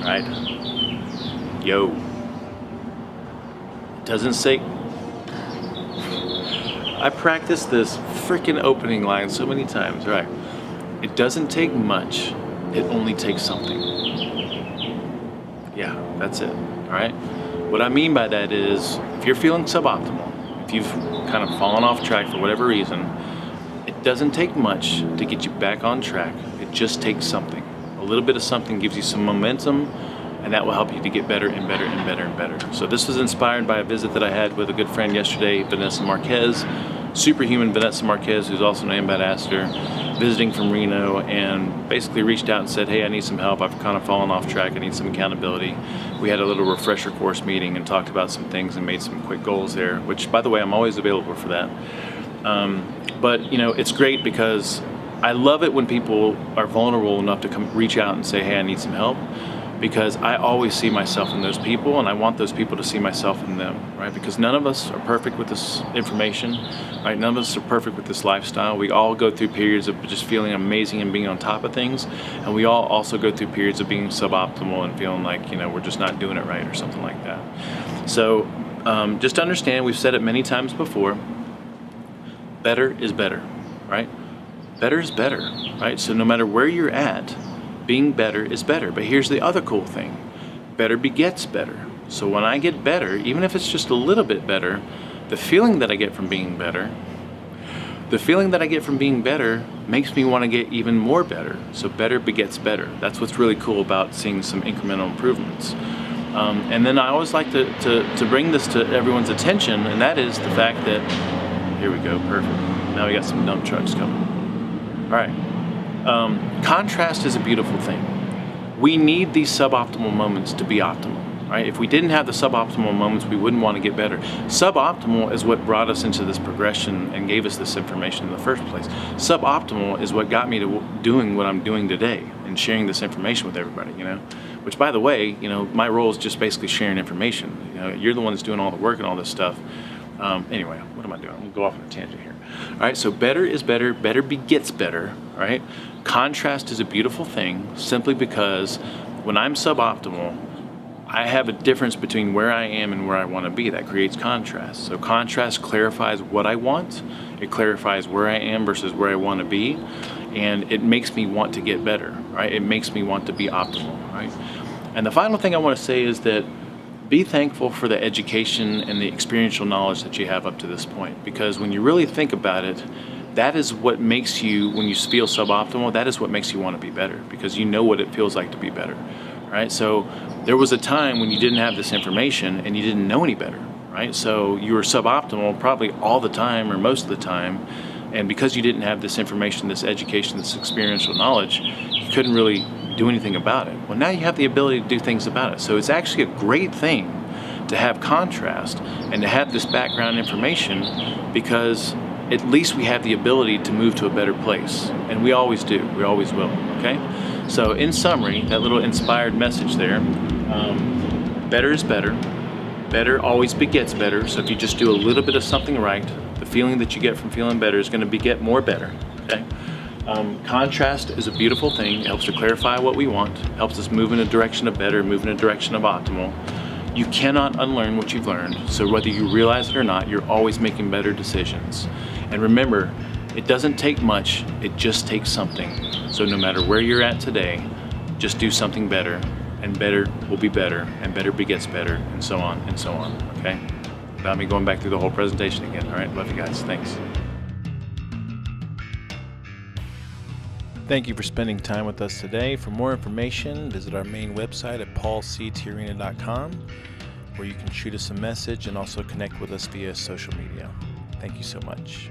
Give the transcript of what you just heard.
right? Yo. It doesn't say... I practiced this freaking opening line so many times, right? It doesn't take much. It only takes something. Yeah, that's it, all right? What I mean by that is, if you're feeling suboptimal, if you've kind of fallen off track for whatever reason, it doesn't take much to get you back on track. It just takes something. A little bit of something gives you some momentum, and that will help you to get better and better and better and better. So this was inspired by a visit that I had with a good friend yesterday, Vanessa Marquez, SuperHuman Vanessa Marquez, who's also an ambassador, visiting from Reno, and basically reached out and said, hey, I need some help. I've kind of fallen off track. I need some accountability. We had a little refresher course meeting and talked about some things and made some quick goals there, which, by the way, I'm always available for that. But, you know, it's great because I love it when people are vulnerable enough to come reach out and say, hey, I need some help, because I always see myself in those people, and I want those people to see myself in them, right? Because none of us are perfect with this information, right? None of us are perfect with this lifestyle. We all go through periods of just feeling amazing and being on top of things, and we all also go through periods of being suboptimal and feeling like, you know, we're just not doing it right or something like that. So just understand, we've said it many times before, better is better, right? Better is better, right? So no matter where you're at, being better is better. But here's the other cool thing. Better begets better. So when I get better, even if it's just a little bit better, the feeling that I get from being better, makes me want to get even more better. So better begets better. That's what's really cool about seeing some incremental improvements. And then I always like to bring this to everyone's attention, and that is the fact that, here we go, perfect. Now we got some dump trucks coming. All right. Contrast is a beautiful thing. We need these suboptimal moments to be optimal, right? If we didn't have the suboptimal moments, we wouldn't want to get better. Suboptimal is what brought us into this progression and gave us this information in the first place. Suboptimal is what got me to doing what I'm doing today and sharing this information with everybody, you know? Which, by the way, you know, my role is just basically sharing information. You know, you're the one that's doing all the work and all this stuff. Anyway, what am I doing? I'm gonna go off on a tangent here. All right, so better is better, better begets better, right? Contrast is a beautiful thing simply because when I'm suboptimal, I have a difference between where I am and where I want to be. That creates contrast. So contrast clarifies what I want. It clarifies where I am versus where I want to be. And it makes me want to get better, right? It makes me want to be optimal, right? And the final thing I want to say is that be thankful for the education and the experiential knowledge that you have up to this point, because when you really think about it, that is what makes you, when you feel suboptimal, that is what makes you want to be better, because you know what it feels like to be better, right? So there was a time when you didn't have this information and you didn't know any better, right? So you were suboptimal probably all the time or most of the time, and because you didn't have this information, this education, this experiential knowledge, you couldn't really do anything about it. Well, now you have the ability to do things about it. So it's actually a great thing to have contrast and to have this background information, because at least we have the ability to move to a better place. And we always do, we always will, okay? So in summary, that little inspired message there, better is better. Better always begets better. So if you just do a little bit of something right, the feeling that you get from feeling better is gonna beget more better, okay? Contrast is a beautiful thing. It helps to clarify what we want, helps us move in a direction of better, move in a direction of optimal. You cannot unlearn what you've learned, so whether you realize it or not, you're always making better decisions. And remember, it doesn't take much, it just takes something. So no matter where you're at today, just do something better, and better will be better, and better begets better, and so on, okay? Without me going back through the whole presentation again, all right? Love you guys, thanks. Thank you for spending time with us today. For more information, visit our main website at paulctiarena.com, where you can shoot us a message and also connect with us via social media. Thank you so much.